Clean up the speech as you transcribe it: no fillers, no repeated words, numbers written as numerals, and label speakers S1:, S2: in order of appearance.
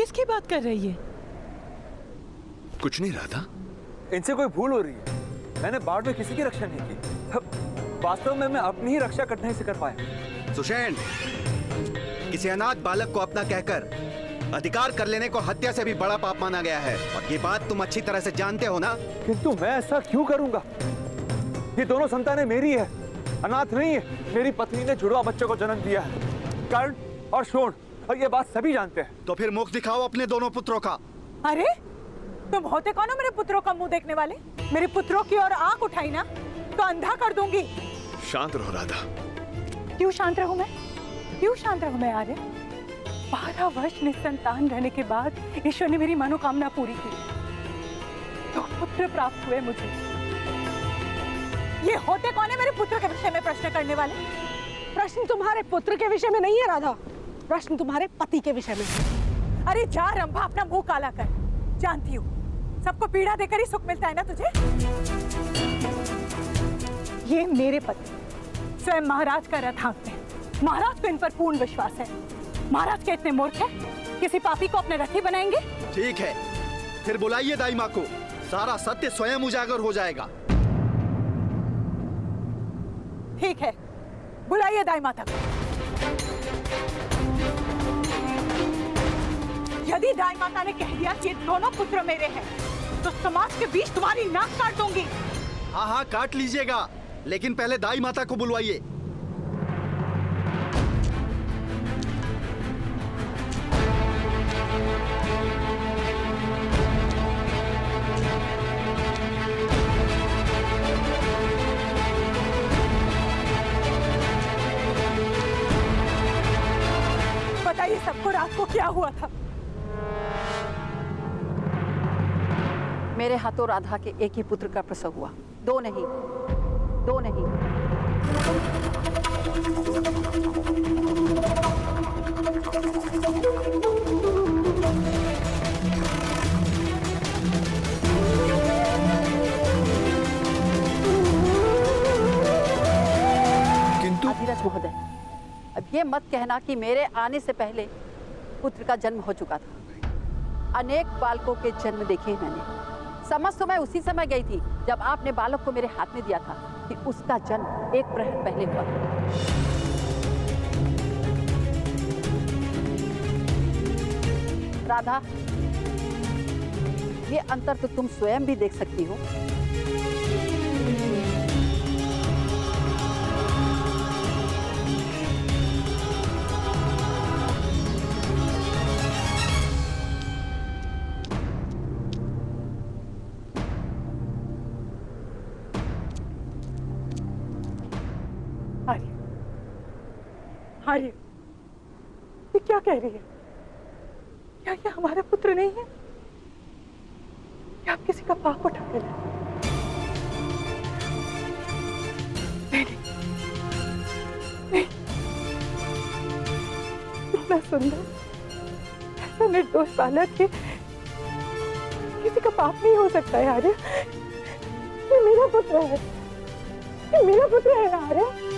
S1: किसकी बात कर रही है?
S2: कुछ नहीं राधा।
S3: इनसे कोई भूल हो रही है। मैंने बाढ़ में किसी की रक्षा नहीं की। वास्तव में मैं अपनी ही रक्षा करने से कर पाया।
S2: सुषेण, किसी अनाथ बालक को अपना कहकर अधिकार कर लेने को हत्या से भी बड़ा पाप माना गया है, और ये बात तुम अच्छी तरह से जानते हो ना?
S3: किंतु मैं ऐसा क्यों करूंगा? ये दोनों संतानें मेरी है, अनाथ नहीं है। मेरी पत्नी ने जुड़वा बच्चों को जन्म दिया है, कर्ण और शोण, और ये बात सभी जानते हैं।
S2: तो फिर मुख दिखाओ अपने दोनों पुत्रों का।
S4: अरे तुम होते कौन हो मेरे पुत्रों का मुंह देखने वाले? मेरे पुत्रों की ओर आंख उठाई ना तो अंधा कर दूंगी।
S2: शांत रहो राधा।
S4: क्यों शांत रहूं मैं? क्यों शांत रहूं मैं आर्य? 12 वर्ष निसंतान रहने के बाद ईश्वर ने मेरी मनोकामना पूरी की, तो पुत्र प्राप्त हुए मुझे। ये होते कौन है मेरे पुत्र के विषय में प्रश्न करने वाले?
S5: प्रश्न तुम्हारे पुत्र के विषय में नहीं है राधा, प्रश्न तुम्हारे पति के विषय में।
S4: अरे जा रंभा, अपना मुंह काला कर। जानती हूँ सबको पीड़ा देकर ही सुख मिलता है ना तुझे। ये मेरे पति स्वयं महाराज का रथ हाँकते हैं। महाराज को इन पर पूर्ण विश्वास है। महाराज के इतने मूर्ख हैं, किसी पापी को अपने रथी बनाएंगे?
S2: ठीक है, फिर बुलाइए दाई माँ को, सारा सत्य स्वयं उजागर हो जाएगा।
S4: ठीक है, बुलाइए दाई माता को। यदि दाई माता ने कह दिया कि ये दोनों पुत्र मेरे हैं, तो समाज के बीच तुम्हारी नाक काट दूंगी।
S2: हाँ हाँ, काट लीजिएगा, लेकिन पहले दाई माता को बुलवाइए।
S4: बताइए सबको रात को क्या हुआ था?
S6: मेरे हाथों राधा के एक ही पुत्र का प्रसव हुआ, दो नहीं, दो नहीं।
S2: किंतु
S6: धीरज महोदय, अब ये मत कहना कि मेरे आने से पहले पुत्र का जन्म हो चुका था। अनेक बालकों के जन्म देखे मैंने। समझ तो मैं उसी समय गई थी जब आपने बालक को मेरे हाथ में दिया था कि उसका जन्म एक प्रहर पहले हुआ। राधा, ये अंतर तो तुम स्वयं भी देख सकती हो।
S4: आर्य, ये क्या कह रही है? क्या ये हमारा पुत्र नहीं है? क्या आप किसी का पाप उठा के लाए? नहीं, नहीं, इतना सुंदर, ऐसा निर्दोष बालक है, किसी का पाप नहीं हो सकता है आर्य। ये मेरा पुत्र है, ये मेरा पुत्र है आर्य।